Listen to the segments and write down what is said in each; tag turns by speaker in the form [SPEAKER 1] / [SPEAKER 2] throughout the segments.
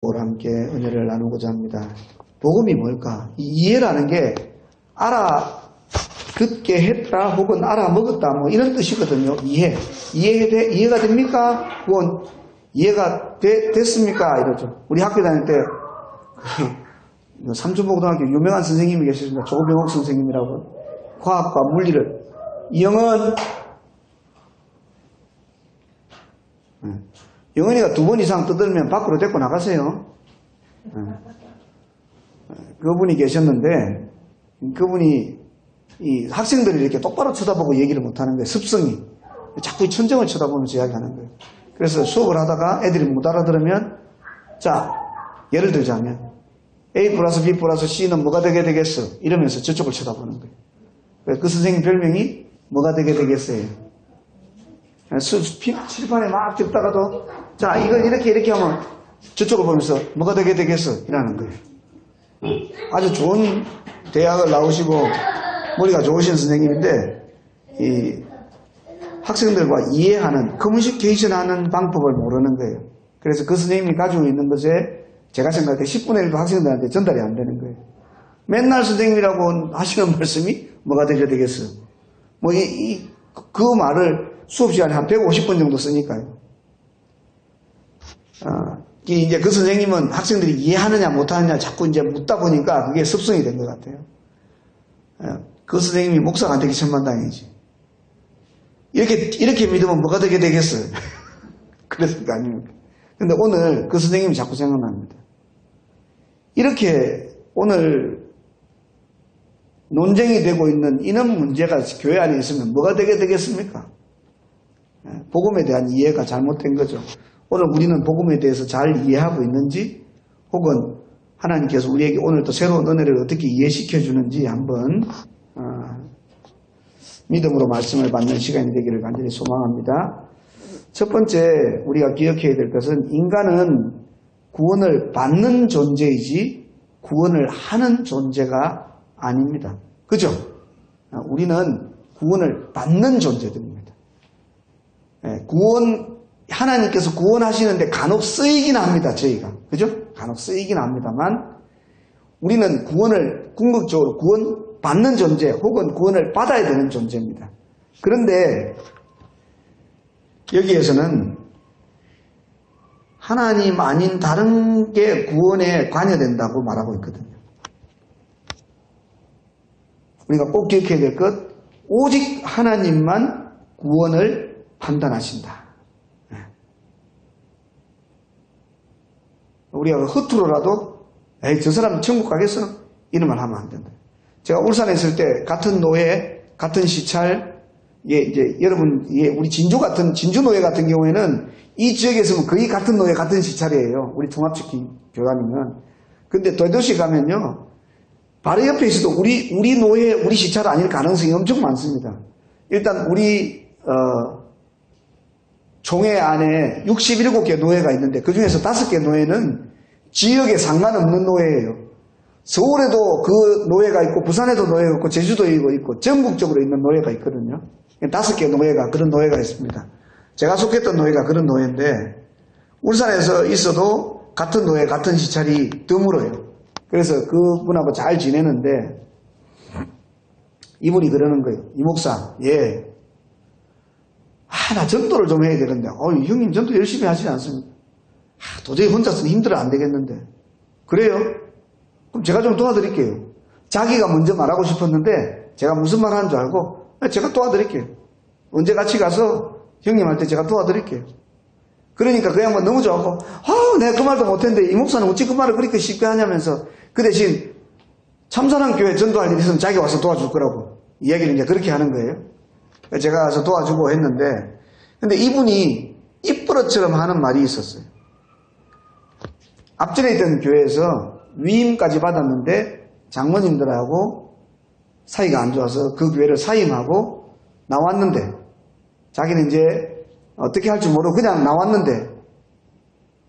[SPEAKER 1] 함께 은혜를 나누고자 합니다. 복음이 뭘까? 이해라는 게 알아듣게 했다 혹은 알아먹었다 뭐 이런 뜻이거든요. 이해가 됩니까? 혹은 이해가 됐습니까? 이러죠. 우리 학교 다닐 때 삼천고등학교 유명한 선생님이 계셨습니다. 조병옥 선생님이라고. 과학과 물리를. 영은 영은이가 2번 이상 떠들면 밖으로 데리고 나가세요. 그분이 계셨는데 그분이 이 학생들이 이렇게 똑바로 쳐다보고 얘기를 못하는 거예요. 습성이. 자꾸 천정을 쳐다보면서 이야기하는 거예요. 그래서 수업을 하다가 애들이 못 알아들으면 자 예를 들자면 A 플러스 B 플러스 C는 뭐가 되게 되겠어? 이러면서 저쪽을 쳐다보는 거예요. 그 선생님 별명이 뭐가 되게 되겠어요? 칠판에 막 적다가도 자 이걸 이렇게 하면 저쪽을 보면서 뭐가 되게 되겠어? 이라는 거예요. 아주 좋은 대학을 나오시고 머리가 좋으신 선생님인데 이 학생들과 이해하는 커뮤니케이션 하는 방법을 모르는 거예요. 그래서 그 선생님이 가지고 있는 것에 제가 생각할 때 10분의 1도 학생들한테 전달이 안 되는 거예요. 맨날 선생님이라고 하시는 말씀이 뭐가 되게 되겠어? 뭐 그 말을 수업 시간에 한 150번 정도 쓰니까요. 이제 그 선생님은 학생들이 이해하느냐 못하느냐 자꾸 이제 묻다 보니까 그게 습성이 된 것 같아요. 그 선생님이 목사가 안 되기 천만다행이지. 이렇게 믿으면 뭐가 되게 되겠어요? 그랬을 거 아닙니까? 근데 오늘 그 선생님이 자꾸 생각납니다. 이렇게 오늘 논쟁이 되고 있는 이런 문제가 교회 안에 있으면 뭐가 되게 되겠습니까? 복음에 대한 이해가 잘못된 거죠. 오늘 우리는 복음에 대해서 잘 이해하고 있는지 혹은 하나님께서 우리에게 오늘 또 새로운 은혜를 어떻게 이해시켜 주는지 한번 믿음으로 말씀을 받는 시간이 되기를 간절히 소망합니다. 첫 번째 우리가 기억해야 될 것은 인간은 구원을 받는 존재이지 구원을 하는 존재가 아닙니다. 그죠? 우리는 구원을 받는 존재들입니다. 하나님께서 구원하시는데 간혹 쓰이긴 합니다, 저희가. 그죠? 간혹 쓰이긴 합니다만, 우리는 구원을 궁극적으로 구원받는 존재, 혹은 구원을 받아야 되는 존재입니다. 그런데, 여기에서는 하나님 아닌 다른 게 구원에 관여된다고 말하고 있거든요. 우리가 꼭 기억해야 될 것, 오직 하나님만 구원을 판단하신다. 우리가 허투루라도 저 사람 천국 가겠어? 이런 말 하면 안 된다. 제가 울산에 있을 때 같은 노예, 같은 시찰, 이제 여러분, 우리 진주 노예 같은 경우에는 이 지역에 있으면 거의 같은 노예, 같은 시찰이에요. 우리 통합시킨 교단이면. 근데 대도시 가면요, 바로 옆에 있어도 우리 노예, 우리 시찰 아닐 가능성이 엄청 많습니다. 일단 우리 총회 안에 67개 노예가 있는데 그 중에서 5개 노예는 지역에 상관없는 노예예요. 서울에도 그 노예가 있고 부산에도 노예가 있고 제주도에 있고 전국적으로 있는 노예가 있거든요. 5개 노예가 그런 노예가 있습니다. 제가 속했던 노예가 그런 노예인데 울산에서 있어도 같은 노예 같은 시찰이 드물어요. 그래서 그분하고 잘 지내는데 이분이 그러는 거예요. 이 목사, 나 전도를 좀 해야 되는데, 형님 전도 열심히 하시지 않습니까? 도저히 혼자서는 힘들어 안 되겠는데. 그래요? 그럼 제가 좀 도와드릴게요. 자기가 먼저 말하고 싶었는데, 제가 무슨 말 하는 줄 알고, 제가 도와드릴게요. 언제 같이 가서 형님한테 제가 도와드릴게요. 그러니까 그 양반 너무 좋아하고, 내가 그 말도 못했는데, 이 목사는 어찌 그 말을 그렇게 쉽게 하냐면서, 그 대신 참사랑 교회 전도할 일 있으면 자기 와서 도와줄 거라고. 이야기를 이제 그렇게 하는 거예요. 제가 가서 도와주고 했는데, 근데 이분이 입버릇처럼 하는 말이 있었어요. 앞전에 있던 교회에서 위임까지 받았는데 장모님들하고 사이가 안 좋아서 그 교회를 사임하고 나왔는데 자기는 이제 어떻게 할 줄 모르고 그냥 나왔는데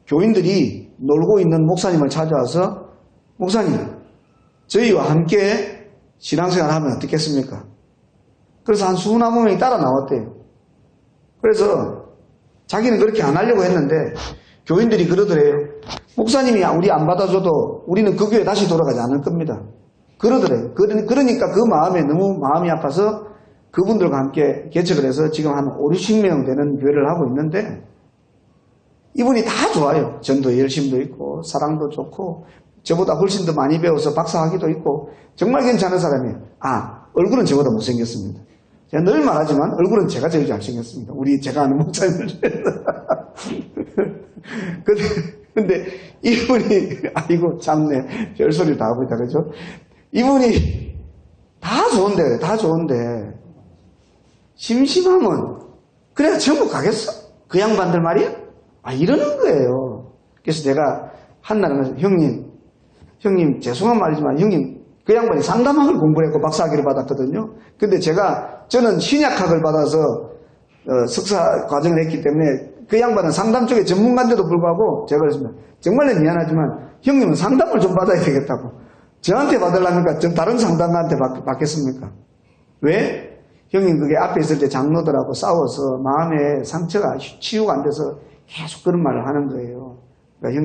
[SPEAKER 1] 교인들이 놀고 있는 목사님을 찾아와서 목사님, 저희와 함께 신앙생활 하면 어떻겠습니까? 그래서 한 20명이 따라 나왔대요. 그래서 자기는 그렇게 안 하려고 했는데 교인들이 그러더래요. 목사님이 우리 안 받아줘도 우리는 그 교회 다시 돌아가지 않을 겁니다. 그러더래요. 그러니까 그 마음에 너무 마음이 아파서 그분들과 함께 개척을 해서 지금 한 5, 60명 되는 교회를 하고 있는데 이분이 다 좋아요. 전도 열심도 있고 사랑도 좋고 저보다 훨씬 더 많이 배워서 박사학위도 있고 정말 괜찮은 사람이에요. 얼굴은 저보다 못생겼습니다. 제가 늘 말하지만 얼굴은 제가 제일 잘생겼습니다. 제가 아는 목사님들 중에서. 근데 이분이 아이고 참네 별소리를 다 하고 있다 그죠? 이분이 다 좋은데 그래 다 좋은데 심심하면 그래 천국 가겠어? 그 양반들 말이야? 이러는 거예요. 그래서 내가 한날은 형님 죄송한 말이지만 형님 그 양반이 상담학을 공부를 했고 박사학위를 받았거든요. 근데 저는 신약학을 받아서 석사 과정을 했기 때문에 그 양반은 상담 쪽에 전문가인데도 불구하고 제가 그랬습니다. 정말 미안하지만 형님은 상담을 좀 받아야 되겠다고. 저한테 받으려니까 좀 다른 상담가한테 받겠습니까? 왜? 형님 그게 앞에 있을 때 장로들하고 싸워서 마음에 상처가 치유가 안 돼서 계속 그런 말을 하는 거예요. 그러니까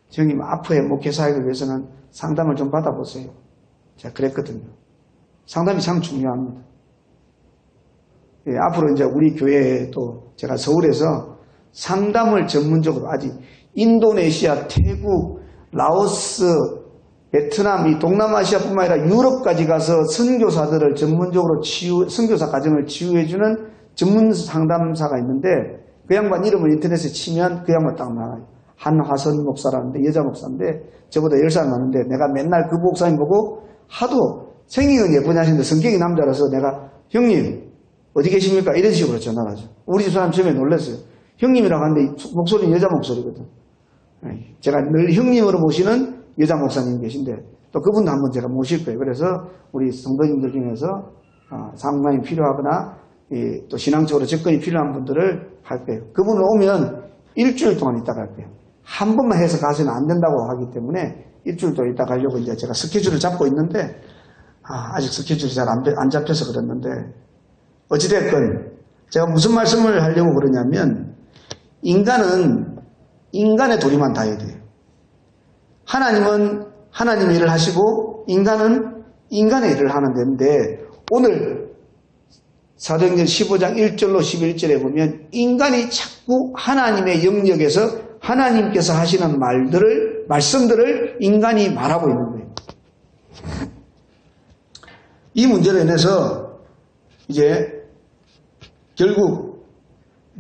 [SPEAKER 1] 형님 앞으로의 목회사역을 위해서는 상담을 좀 받아보세요. 제가 그랬거든요. 상담이 참 중요합니다. 앞으로 이제 우리 교회에도 제가 서울에서 상담을 전문적으로 아직 인도네시아, 태국, 라오스, 베트남, 이 동남아시아뿐만 아니라 유럽까지 가서 선교사들을 전문적으로 선교사 과정을 치유해주는 전문 상담사가 있는데 그 양반 이름을 인터넷에 치면 그 양반 딱 나와요. 한화선 목사라는데 여자 목사인데 저보다 10살 많은데 내가 맨날 그 목사님 보고 하도 생기는 예쁘냐 하시는데 성격이 남자라서 내가 형님 어디 계십니까? 이런 식으로 전화를 하죠. 우리 집 사람 처음에 놀랐어요. 형님이라고 하는데 목소리는 여자 목소리거든. 제가 늘 형님으로 모시는 여자 목사님 계신데 또 그분도 한번 제가 모실 거예요. 그래서 우리 성도님들 중에서 상담이 필요하거나 또 신앙적으로 접근이 필요한 분들을 할 거예요. 그분을 오면 일주일 동안 있다 갈 거예요. 한 번만 해서 가서는 안 된다고 하기 때문에 일주일 동안 있다 가려고 이제 제가 스케줄을 잡고 있는데 아직 스케줄이 잘 안 잡혀서 그랬는데 어찌됐건 제가 무슨 말씀을 하려고 그러냐면 인간은 인간의 도리만 다 해야 돼요. 하나님은 하나님의 일을 하시고 인간은 인간의 일을 하는 데인데 오늘 사도행전 15장 1절로 11절에 보면 인간이 자꾸 하나님의 영역에서 하나님께서 하시는 말씀들을 인간이 말하고 있는 거예요. 이 문제로 인해서 이제 결국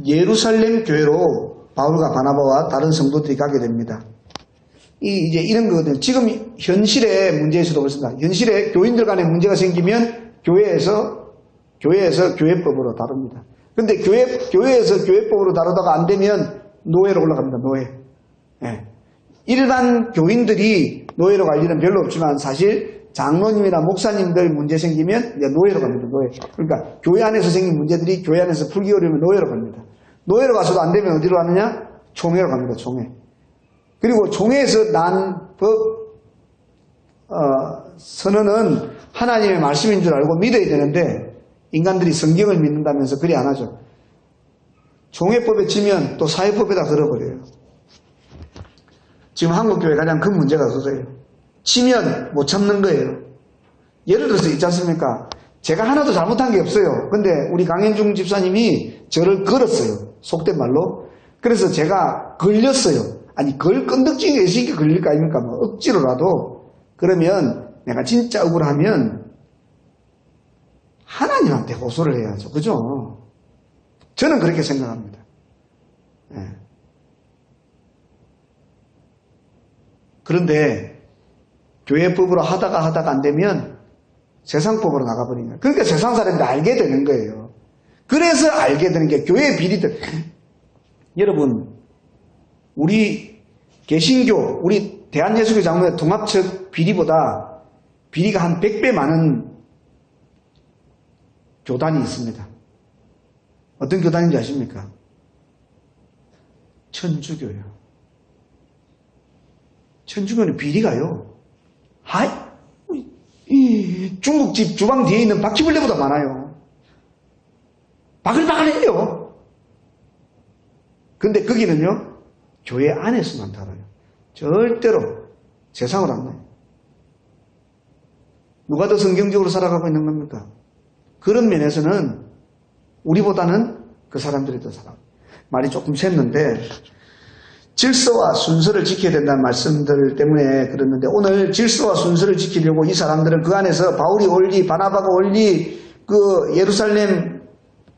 [SPEAKER 1] 예루살렘 교회로 바울과 바나바와 다른 성도들이 가게 됩니다. 이제 이런 거거든요. 지금 현실의 문제에서도 그렇습니다. 현실에 교인들 간에 문제가 생기면 교회에서 교회법으로 다룹니다. 근데 교회에서 교회법으로 다루다가 안 되면 노예로 올라갑니다. 노예. 예. 일반 교인들이 노예로 갈 일은 별로 없지만 사실 장로님이나 목사님들 문제 생기면 이제 노예로 갑니다. 노예. 그러니까 교회 안에서 생긴 문제들이 교회 안에서 풀기 어려우면 노예로 갑니다. 노예로 가서도 안 되면 어디로 가느냐? 총회로 갑니다. 총회. 그리고 총회에서 난 법 선언은 하나님의 말씀인 줄 알고 믿어야 되는데 인간들이 성경을 믿는다면서 그리 안 하죠. 종회법에 치면 또 사회법에다 걸어버려요. 지금 한국교회 가장 큰 문제가 그거예요. 치면 못 참는 거예요. 예를 들어서 있지 않습니까? 제가 하나도 잘못한 게 없어요. 근데 우리 강현중 집사님이 저를 걸었어요. 속된 말로. 그래서 제가 걸렸어요. 아니 걸 건덕지게 계시게 걸릴 거 아닙니까? 뭐 억지로라도. 그러면 내가 진짜 억울하면 하나님한테 호소를 해야죠. 그죠? 저는 그렇게 생각합니다. 네. 그런데 교회법으로 하다가 안 되면 세상법으로 나가버리는 거예요. 그러니까 세상 사람들이 알게 되는 거예요. 그래서 알게 되는 게 교회의 비리들. 여러분 우리 개신교, 우리 대한예수교 장로의 통합적 비리보다 비리가 한 100배 많은 교단이 있습니다. 어떤 교단인지 아십니까? 천주교요. 천주교는 비리가요. 중국집 주방 뒤에 있는 바퀴벌레보다 많아요. 바글바글해요. 근데 거기는요, 교회 안에서만 다뤄요. 절대로 세상으로 안 나요. 누가 더 성경적으로 살아가고 있는 겁니까? 그런 면에서는 우리보다는 그 사람들이 더 살아가요. 말이 조금 샜는데 질서와 순서를 지켜야 된다는 말씀들 때문에 그랬는데 오늘 질서와 순서를 지키려고 이 사람들은 그 안에서 바울이 올리, 바나바가 올리, 그 예루살렘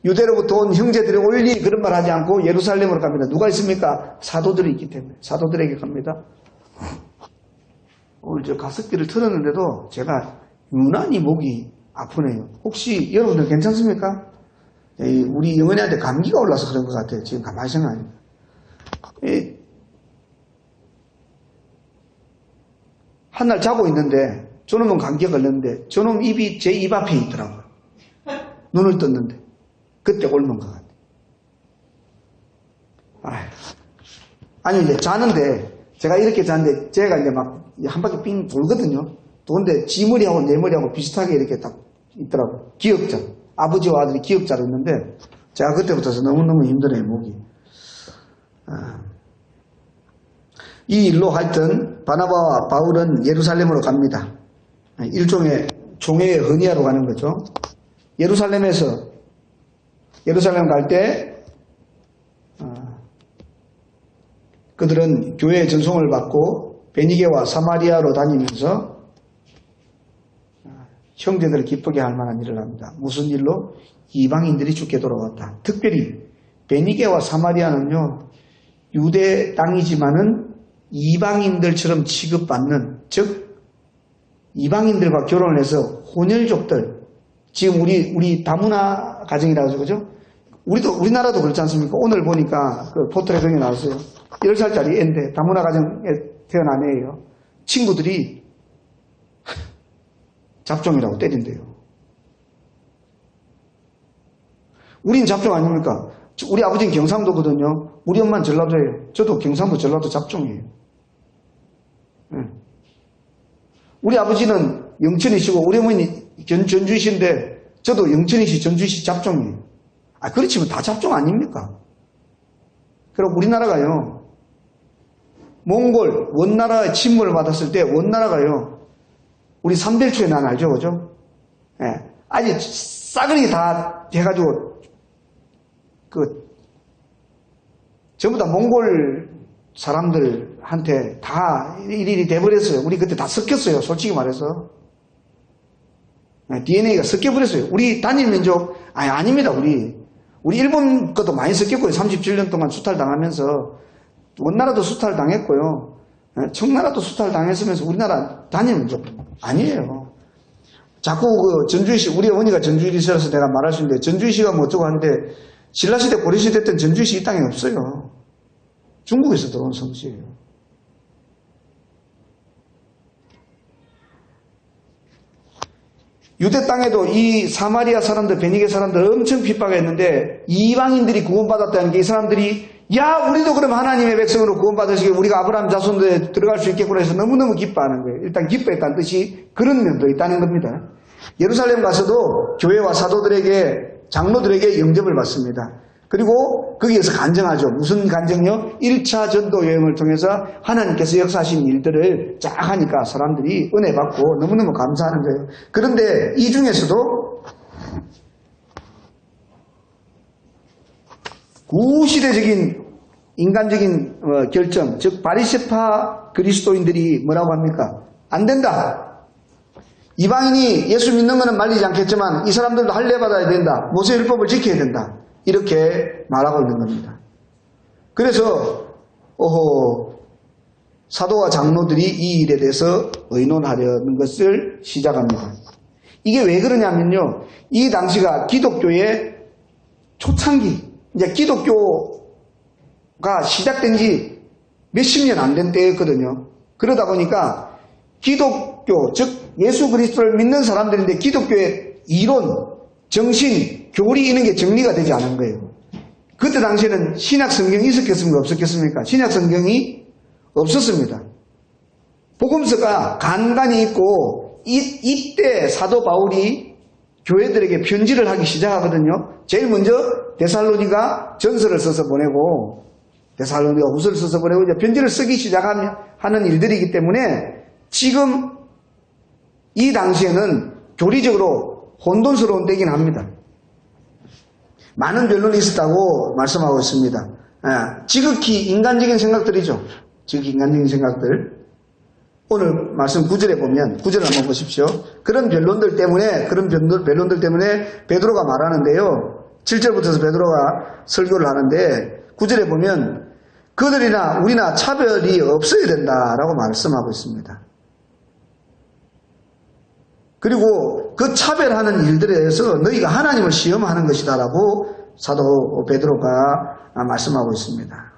[SPEAKER 1] 유대로부터 온 형제들이 올리 그런 말 하지 않고 예루살렘으로 갑니다. 누가 있습니까? 사도들이 있기 때문에 사도들에게 갑니다. 오늘 저 가습기를 틀었는데도 제가 유난히 목이 아프네요. 혹시 여러분들 괜찮습니까? 우리 영은이한테 감기가 올라서 그런 것 같아요. 지금 가만히 생각하니까. 한날 자고 있는데 저놈은 감기가 걸렸는데 저놈 입이 제 입 앞에 있더라고요. 눈을 떴는데 그때 옮은 것 같아요. 아니 이제 자는데 제가 이렇게 자는데 제가 이제 막 한 바퀴 삥 돌거든요. 도는데 지 머리하고 내 머리하고 비슷하게 이렇게 딱 있더라고요. 기역자. 아버지와 아들이 기역자로 있는데 제가 그때부터 너무너무 힘드네요. 목이. 이 일로 하여튼 바나바와 바울은 예루살렘으로 갑니다. 일종의 종회의 헌의하러 가는 거죠. 예루살렘 갈 때 그들은 교회의 전송을 받고 베니게와 사마리아로 다니면서 형제들을 기쁘게 할 만한 일을 합니다. 무슨 일로? 이방인들이 죽게 돌아왔다. 특별히 베니게와 사마리아는요, 유대 땅이지만은 이방인들처럼 취급받는, 즉 이방인들과 결혼을 해서 혼혈족들, 지금 우리 다문화 가정이라고 하죠, 그죠? 우리나라도 그렇지 않습니까? 오늘 보니까 그 포털에 그런 게 나왔어요. 10살짜리 애인데 다문화 가정에 태어난 애예요. 친구들이 잡종이라고 때린대요. 우린 잡종 아닙니까? 우리 아버지는 경상도거든요. 우리 엄마는 전라도예요. 저도 경상도 전라도 잡종이에요. 네. 우리 아버지는 영천이시고 우리 어머니 전주이신데 저도 영천이시 전주이시 잡종이에요. 그렇지만 다 잡종 아닙니까? 그럼 우리나라가요. 몽골 원나라의 침몰을 받았을 때 원나라가요. 우리 삼델초에 난 알죠, 그죠? 예. 아니 싸그리 다 해가지고 전부 다 몽골 사람들한테 다 일일이 돼버렸어요. 우리 그때 다 섞였어요. 솔직히 말해서. DNA가 섞여버렸어요. 우리 단일 민족, 아닙니다, 우리 일본 것도 많이 섞였고요. 37년 동안 수탈당하면서. 원나라도 수탈당했고요. 청나라도 수탈당했으면서 우리나라 단일 민족 아니에요. 자꾸 전주이시, 우리 어머니가 전주이시라서 내가 말할 수 있는데, 전주이시가 뭐 어쩌고 하는데, 신라시대, 고려시대 때는 전주이시 이 땅에 없어요. 중국에서 들어온 성씨예요. 유대 땅에도 이 사마리아 사람들, 베니게 사람들 엄청 핍박했는데 이방인들이 구원받았다는 게 이 사람들이 야 우리도 그럼 하나님의 백성으로 구원받으시게 우리가 아브라함 자손들에 들어갈 수 있겠구나 해서 너무너무 기뻐하는 거예요. 일단 기뻐했다는 뜻이 그런 면도 있다는 겁니다. 예루살렘 가서도 교회와 사도들에게 장로들에게 영접을 받습니다. 그리고 거기에서 간증하죠. 무슨 간증요? 1차 전도 여행을 통해서 하나님께서 역사하신 일들을 쫙 하니까 사람들이 은혜 받고 너무너무 감사하는 거예요. 그런데 이 중에서도 구시대적인 인간적인 결정, 즉 바리새파 그리스도인들이 뭐라고 합니까? 안 된다. 이방인이 예수 믿는 것은 말리지 않겠지만 이 사람들도 할례 받아야 된다. 모세율법을 지켜야 된다. 이렇게 말하고 있는 겁니다. 그래서 사도와 장로들이 이 일에 대해서 의논하려는 것을 시작합니다. 이게 왜 그러냐면요. 이 당시가 기독교의 초창기, 이제 기독교가 시작된 지 몇십 년 안 된 때였거든요. 그러다 보니까 기독교, 즉 예수 그리스도를 믿는 사람들인데 기독교의 이론, 정신, 교리 이런 게 정리가 되지 않은 거예요. 그때 당시에는 신약 성경이 있었겠습니까? 없었겠습니까? 신약 성경이 없었습니다. 복음서가 간간히 있고 이때 사도 바울이 교회들에게 편지를 하기 시작하거든요. 제일 먼저 데살로니가 전서를 써서 보내고 데살로니가 후서를 써서 보내고 이제 편지를 쓰기 시작하는 일들이기 때문에 지금 이 당시에는 교리적으로 혼돈스러운 때긴 합니다. 많은 변론이 있었다고 말씀하고 있습니다. 지극히 인간적인 생각들이죠. 지극히 인간적인 생각들. 오늘 말씀 9절에 보면 9절을 한번 보십시오. 그런 변론들 때문에 베드로가 말하는데요. 7절부터서 베드로가 설교를 하는데 9절에 보면 그들이나 우리나 차별이 없어야 된다라고 말씀하고 있습니다. 그리고 그 차별하는 일들에 대해서 너희가 하나님을 시험하는 것이다라고 사도 베드로가 말씀하고 있습니다.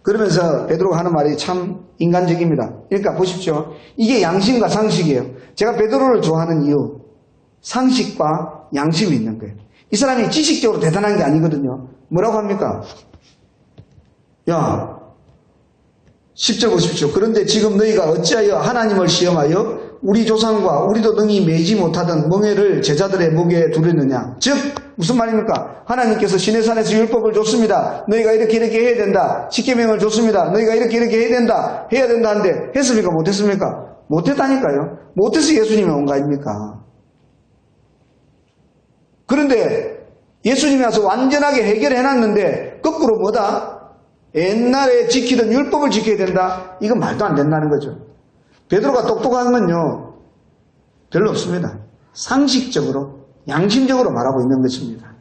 [SPEAKER 1] 그러면서 베드로가 하는 말이 참 인간적입니다. 그러니까 보십시오. 이게 양심과 상식이에요. 제가 베드로를 좋아하는 이유, 상식과 양심이 있는 거예요. 이 사람이 지식적으로 대단한 게 아니거든요. 뭐라고 합니까? 야, 10절 보십시오. 그런데 지금 너희가 어찌하여 하나님을 시험하여 우리 조상과 우리도 능히 매지 못하던 멍에를 제자들의 목에 두르느냐. 즉 무슨 말입니까? 하나님께서 시내산에서 율법을 줬습니다. 너희가 이렇게 해야 된다. 십계명을 줬습니다. 너희가 이렇게 해야 된다 하는데 했습니까? 못했습니까? 못했다니까요. 못해서 예수님이 온 거 아닙니까? 그런데 예수님이 와서 완전하게 해결해놨는데 거꾸로 뭐다? 옛날에 지키던 율법을 지켜야 된다? 이건 말도 안 된다는 거죠. 베드로가 똑똑한 건요, 별로 없습니다. 상식적으로, 양심적으로 말하고 있는 것입니다.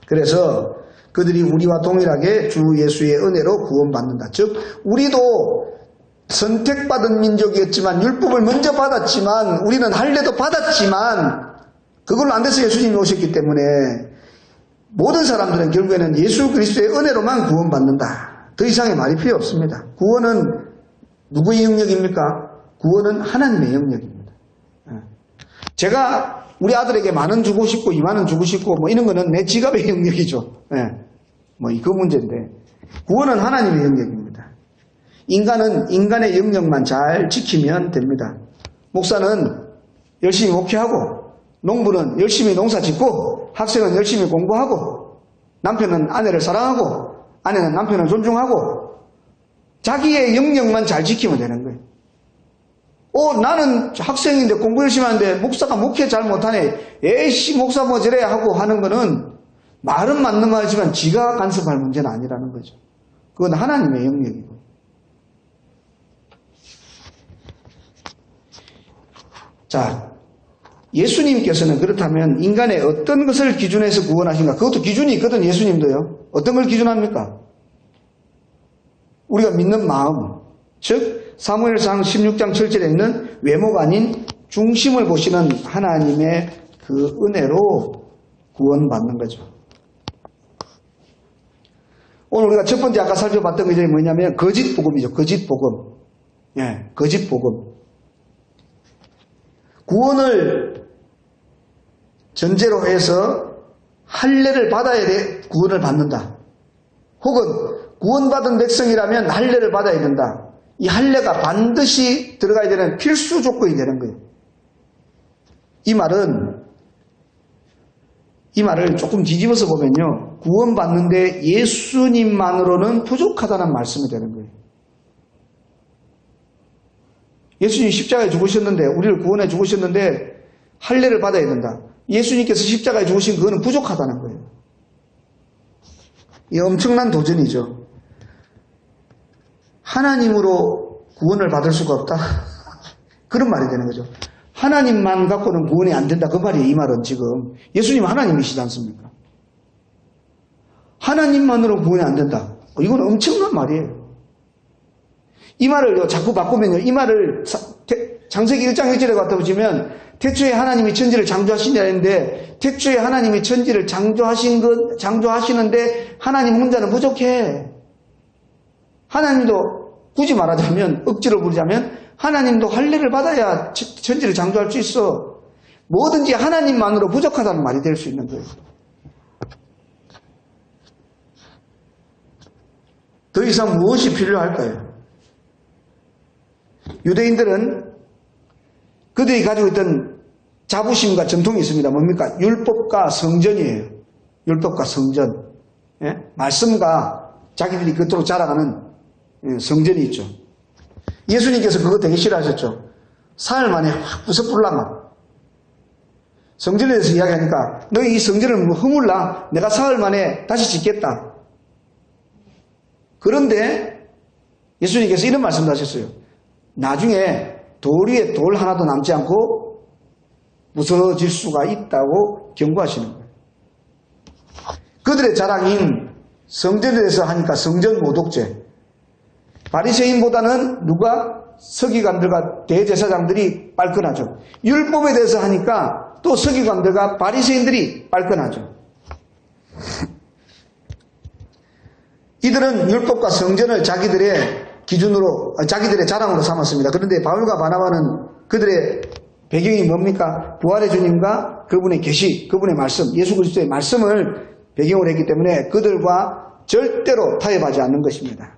[SPEAKER 1] 그래서 그들이 우리와 동일하게 주 예수의 은혜로 구원받는다. 즉, 우리도 선택받은 민족이었지만, 율법을 먼저 받았지만, 우리는 할례도 받았지만, 그걸로 안 돼서 예수님이 오셨기 때문에, 모든 사람들은 결국에는 예수 그리스도의 은혜로만 구원받는다. 더 이상의 말이 필요 없습니다. 구원은 누구의 영역입니까? 구원은 하나님의 영역입니다. 제가 우리 아들에게 10,000원 주고 싶고 20,000원 주고 싶고 뭐 이런 거는 내 지갑의 영역이죠. 뭐 그 문제인데 구원은 하나님의 영역입니다. 인간은 인간의 영역만 잘 지키면 됩니다. 목사는 열심히 목회하고 농부는 열심히 농사 짓고 학생은 열심히 공부하고 남편은 아내를 사랑하고 아내는 남편을 존중하고 자기의 영역만 잘 지키면 되는 거예요. 나는 학생인데 공부 열심히 하는데 목사가 목회 잘 못하네. 에이씨 목사 뭐 저래 하고 하는 거는 말은 맞는 말이지만 지가 간섭할 문제는 아니라는 거죠. 그건 하나님의 영역이고. 자, 예수님께서는 그렇다면 인간의 어떤 것을 기준해서 구원하신가? 그것도 기준이 있거든. 예수님도요. 어떤 걸 기준합니까? 우리가 믿는 마음, 즉 사무엘상 16장 7절에 있는 외모가 아닌 중심을 보시는 하나님의 그 은혜로 구원받는 거죠. 오늘 우리가 첫 번째 아까 살펴봤던 것이 뭐냐면 거짓 복음이죠. 거짓 복음. 거짓 복음. 구원을 전제로 해서 할례를 받아야 돼 구원을 받는다. 혹은 구원받은 백성이라면 할례를 받아야 된다. 이 할례가 반드시 들어가야 되는 필수 조건이 되는 거예요. 이 말을 조금 뒤집어서 보면요. 구원받는데 예수님만으로는 부족하다는 말씀이 되는 거예요. 예수님이 십자가에 죽으셨는데 우리를 구원해 죽으셨는데 할례를 받아야 된다. 예수님께서 십자가에 죽으신 그거는 부족하다는 거예요. 이 엄청난 도전이죠. 하나님으로 구원을 받을 수가 없다. 그런 말이 되는 거죠. 하나님만 갖고는 구원이 안 된다. 그 말이에요. 이 말은 지금. 예수님 하나님이시지 않습니까? 하나님만으로 구원이 안 된다. 이건 엄청난 말이에요. 이 말을 자꾸 바꾸면요. 이 말을 창세기 1장 1절에 갖다 보시면 태초에 하나님이 천지를 창조하시냐 했는데 태초에 하나님이 천지를 창조하시는데 하나님 혼자는 부족해. 하나님도 굳이 말하자면 억지로 부르자면 하나님도 할례를 받아야 천지를 창조할 수 있어. 뭐든지 하나님만으로 부족하다는 말이 될 수 있는 거예요. 더 이상 무엇이 필요할까요? 유대인들은 그들이 가지고 있던 자부심과 전통이 있습니다. 뭡니까? 율법과 성전이에요. 율법과 성전. 말씀과 자기들이 그토록 자랑하는 성전이 있죠. 예수님께서 그거 되게 싫어하셨죠. 사흘 만에 확 부서불라마. 성전에 대해서 이야기하니까 너희 이 성전을 허물라. 내가 사흘 만에 다시 짓겠다. 그런데 예수님께서 이런 말씀도 하셨어요. 나중에 돌 위에 돌 하나도 남지 않고 부서질 수가 있다고 경고하시는 거예요. 그들의 자랑인 성전에 대해서 하니까 성전 모독죄. 바리새인보다는 누가? 서기관들과 대제사장들이 빨끈하죠. 율법에 대해서 하니까 또 서기관들과 바리새인들이 빨끈하죠. 이들은 율법과 성전을 자기들의 기준으로, 자기들의 자랑으로 삼았습니다. 그런데 바울과 바나바는 그들의 배경이 뭡니까? 부활의 주님과 그분의 계시, 그분의 말씀, 예수 그리스도의 말씀을 배경으로 했기 때문에 그들과 절대로 타협하지 않는 것입니다.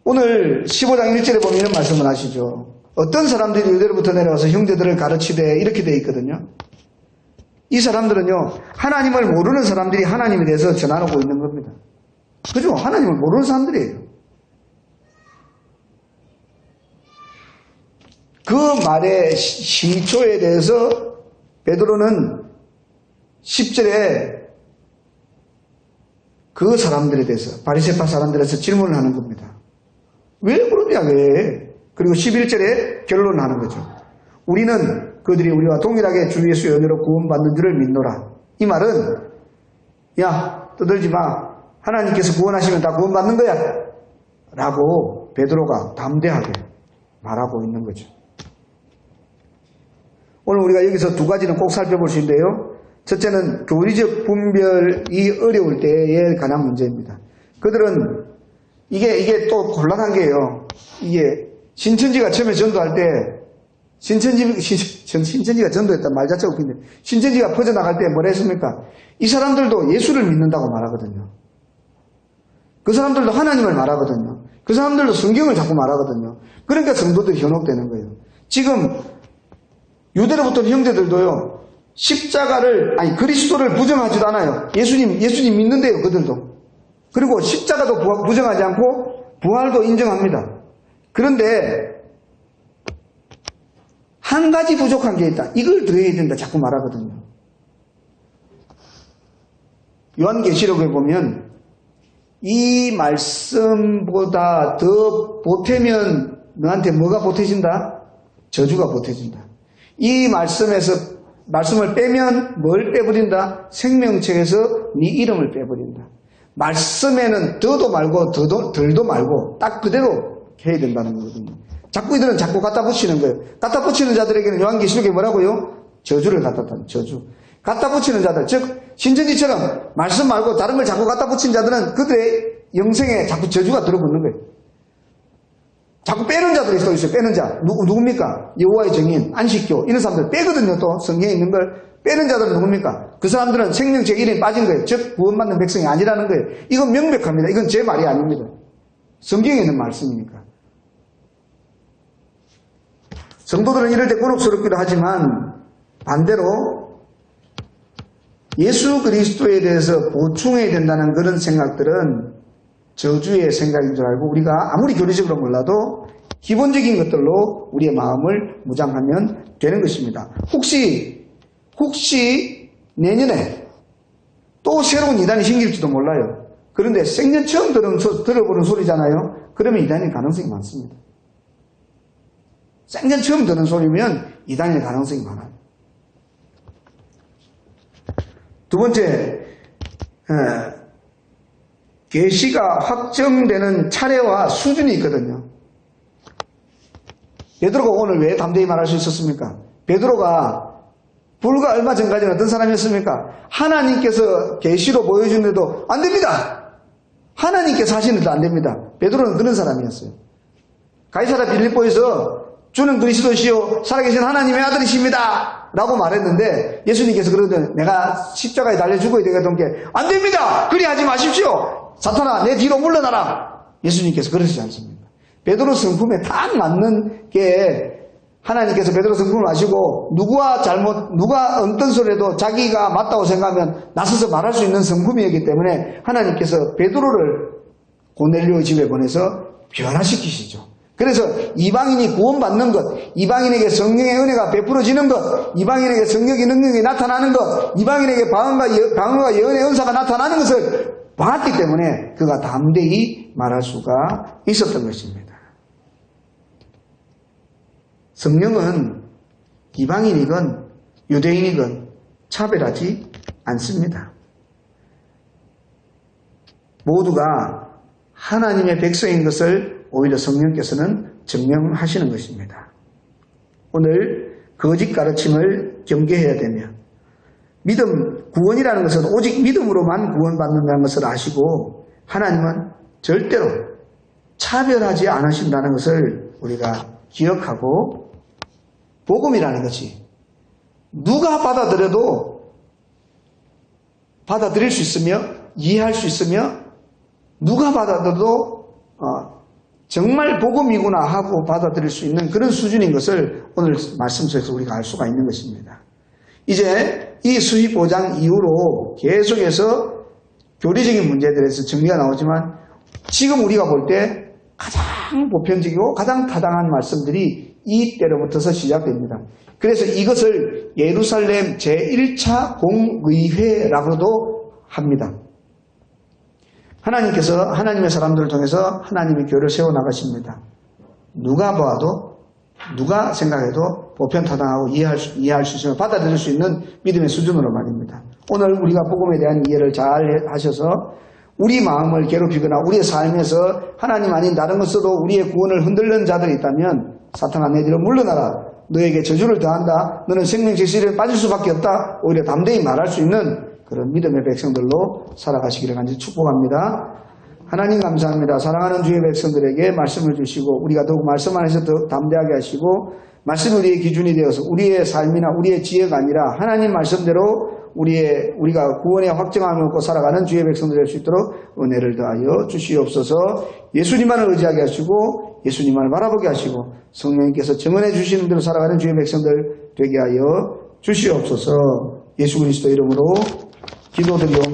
[SPEAKER 1] 오늘 15장 1절에 보면 이런 말씀을 하시죠. 어떤 사람들이 유대로부터 내려와서 형제들을 가르치되 이렇게 되어 있거든요. 이 사람들은요, 하나님을 모르는 사람들이 하나님에 대해서 전하고 있는 겁니다. 그죠? 하나님을 모르는 사람들이에요. 그 말의 시초에 대해서 베드로는 10절에 그 사람들에 대해서, 바리새파 사람들에서 질문을 하는 겁니다. 왜 그러냐, 왜? 그리고 11절에 결론을 하는 거죠. 우리는 그들이 우리와 동일하게 주 예수의 은혜로 구원받는 줄을 믿노라. 이 말은, 야, 떠들지 마. 하나님께서 구원하시면 다 구원받는 거야. 라고 베드로가 담대하게 말하고 있는 거죠. 오늘 우리가 여기서 두 가지는 꼭 살펴볼 수 있는데요. 첫째는 교리적 분별이 어려울 때에 관한 문제입니다. 그들은 이게 또 곤란한 게요. 이게 신천지가 처음에 전도할 때 신천지가 전도했단 말 자체가 웃긴데 신천지가 퍼져나갈 때 뭐라 했습니까? 이 사람들도 예수를 믿는다고 말하거든요. 그 사람들도 하나님을 말하거든요. 그 사람들도 성경을 자꾸 말하거든요. 그러니까 성도들이 현혹되는 거예요. 지금 유대로부터 형제들도요. 십자가를 그리스도를 부정하지도 않아요. 예수님 믿는데요. 그들도. 그리고 십자가도 부정하지 않고 부활도 인정합니다. 그런데 한 가지 부족한 게 있다. 이걸 더해야 된다. 자꾸 말하거든요. 요한계시록에 보면 이 말씀보다 더 보태면 너한테 뭐가 보태진다? 저주가 보태진다. 이 말씀을 빼면 뭘 빼버린다? 생명책에서 네 이름을 빼버린다. 말씀에는 더도 말고 덜도 말고 딱 그대로 해야 된다는 거거든요. 자꾸 이들은 자꾸 갖다 붙이는 거예요. 갖다 붙이는 자들에게는 요한계시록에 뭐라고요? 저주를 갖다 단 저주. 갖다 붙이는 자들, 즉 신천지처럼 말씀 말고 다른 걸 자꾸 갖다 붙인 자들은 그들의 영생에 자꾸 저주가 들어붙는 거예요. 자꾸 빼는 자들이 또 있어요. 빼는 자. 누굽니까? 여호와의 증인, 안식교 이런 사람들 빼거든요. 또 성경에 있는 걸 빼는 자들은 누굽니까? 그 사람들은 생명책 이름이 빠진 거예요. 즉 구원받는 백성이 아니라는 거예요. 이건 명백합니다. 이건 제 말이 아닙니다. 성경에 있는 말씀이니까. 성도들은 이럴 때 곤혹스럽기도 하지만 반대로 예수 그리스도에 대해서 보충해야 된다는 그런 생각들은 저주의 생각인 줄 알고 우리가 아무리 교리적으로 몰라도 기본적인 것들로 우리의 마음을 무장하면 되는 것입니다. 혹시 내년에 또 새로운 이단이 생길지도 몰라요. 그런데 생전 처음 들어보는 소리잖아요. 그러면 이단일 가능성이 많습니다. 생전 처음 듣는 소리면 이단일 가능성이 많아요. 두 번째, 계시가 확정되는 차례와 수준이 있거든요. 베드로가 오늘 왜 담대히 말할 수 있었습니까? 베드로가 불과 얼마 전까지는 어떤 사람이었습니까? 하나님께서 계시로 보여주는데도 안 됩니다. 하나님께서 하시는데도 안 됩니다. 베드로는 그런 사람이었어요. 가이사랴 빌립보에서 주는 그리스도시요 살아계신 하나님의 아들이십니다 라고 말했는데 예수님께서 그러는데 내가 십자가에 달려 죽어야 되겠던 게 안 됩니다. 그리 하지 마십시오. 사탄아 내 뒤로 물러나라. 예수님께서 그러시지 않습니다. 베드로 성품에 딱 맞는 게 하나님께서 베드로 성품을 아시고 누가 어떤 소리를 해도 자기가 맞다고 생각하면 나서서 말할 수 있는 성품이었기 때문에 하나님께서 베드로를 고넬료 집에 보내서 변화시키시죠. 그래서 이방인이 구원받는 것, 이방인에게 성령의 은혜가 베풀어지는 것, 이방인에게 성령의 능력이 나타나는 것, 이방인에게 방언과 예언의 은사가 나타나는 것을 봤기 때문에 그가 담대히 말할 수가 있었던 것입니다. 성령은 이방인이건 유대인이건 차별하지 않습니다. 모두가 하나님의 백성인 것을 오히려 성령께서는 증명하시는 것입니다. 오늘 거짓 가르침을 경계해야 되며 구원이라는 것은 오직 믿음으로만 구원받는다는 것을 아시고 하나님은 절대로 차별하지 않으신다는 것을 우리가 기억하고 복음이라는 것이 누가 받아들여도 받아들일 수 있으며 이해할 수 있으며 누가 받아들여도 정말 복음이구나 하고 받아들일 수 있는 그런 수준인 것을 오늘 말씀 속에서 우리가 알 수가 있는 것입니다. 이제 이 수입 5장 이후로 계속해서 교리적인 문제들에서 정리가 나오지만 지금 우리가 볼 때 가장 보편적이고 가장 타당한 말씀들이 이 때로부터서 시작됩니다. 그래서 이것을 예루살렘 제1차 공의회라고도 합니다. 하나님께서 하나님의 사람들을 통해서 하나님의 교회를 세워나가십니다. 누가 봐도 누가 생각해도 보편타당하고 이해할 수 있으며 받아들일 수 있는 믿음의 수준으로 말입니다. 오늘 우리가 복음에 대한 이해를 잘 하셔서 우리 마음을 괴롭히거나 우리의 삶에서 하나님 아닌 다른 것으로 우리의 구원을 흔들는 자들이 있다면 사탄아 내 뒤로 물러나라. 너에게 저주를 더한다. 너는 생명의 시련에 빠질 수밖에 없다. 오히려 담대히 말할 수 있는 그런 믿음의 백성들로 살아가시기를 간절히 축복합니다. 하나님 감사합니다. 사랑하는 주의 백성들에게 말씀을 주시고 우리가 더욱 말씀 안에서 더 담대하게 하시고 말씀이 우리의 기준이 되어서 우리의 삶이나 우리의 지혜가 아니라 하나님 말씀대로 우리가 구원의 확정함을 얻고 살아가는 주의 백성들 될 수 있도록 은혜를 더하여 주시옵소서. 예수님만을 의지하게 하시고 예수님만을 바라보게 하시고 성령님께서 증언해 주시는 대로 살아가는 주의 백성들 되게 하여 주시옵소서. 예수 그리스도 이름으로 기도드리옵나이다.